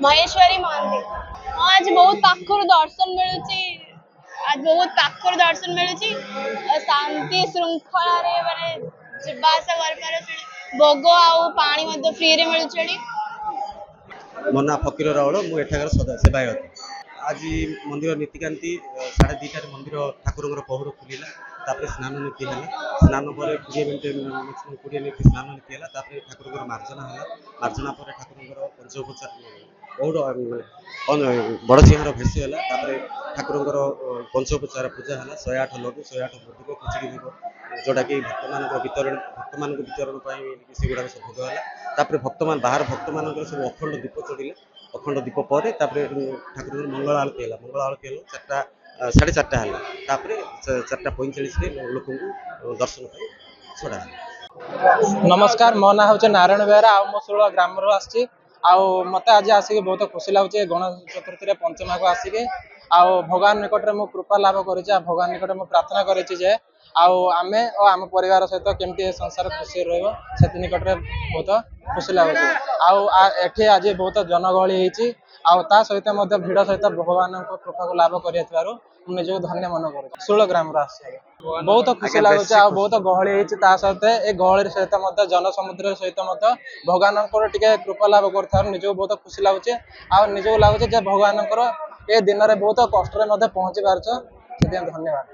महेश्वरी महांती। हाँ आज बहुत पाखर दर्शन मिलुची। आज बहुत पाखर दर्शन मिलुची। शांति श्रृंखला रे माने जिबासा कर पारे भोग आउ पानी मध्ये फ्री रे मिलुची। मो ना फकीर रावल मु एठाकर सेवायत। आज मंदिर नीतिकांति 2:30 मंदिर ठाकुर पहुड़ खुलला स्नान नीति है स्नान पर 20 मिनट 20 मिनट स्नान नीति है ठाकुर मार्जना है मार्जना पर ठाकुर पंचोपचार बड़ सिंहार भेष है ठाकुर पंचोपचार पूजा है 108 लड्डू 108 मोदक खिचड़ी भोग जोटा कि भक्त मान वितरण से गुड़ा सब भोग है भक्त मान बाहर भक्त मान सब अखंड दीप चढ़िले अखंड दीप पर ठाकुर मंगल आरती है मंगल आरती है 4:30 है 4:45 लोक दर्शन छड़ा। नमस्कार मो ना हूँ नारायण बेहरा आशुल ग्राम आसी मत आज आसिक बहुत खुशी लगुच गणेश चतुर्थी पंचमा को आसिक भगवान निकट में कृपा लाभ कर भगवान निकट में प्रार्थना करे आमे और आम परिवार सहित केमती संसार खुशी रही निकट में बहुत खुशी लगुच आज बहुत जनगहली होता सहित भिड़ सहित भगवान कृपा को लाभ कर निजक धन्य मन कर षोल ग्राम बहुत खुशी लगुच बहुत गहली सहित ए गहली सहित जनसमुद्र सहित भगवान कृपा लाभ कर निजक बहुत खुशी लगुच निजक लगुच भगवान ए दिन में बहुत कष्ट पहुंची पार्छ धन्यवाद।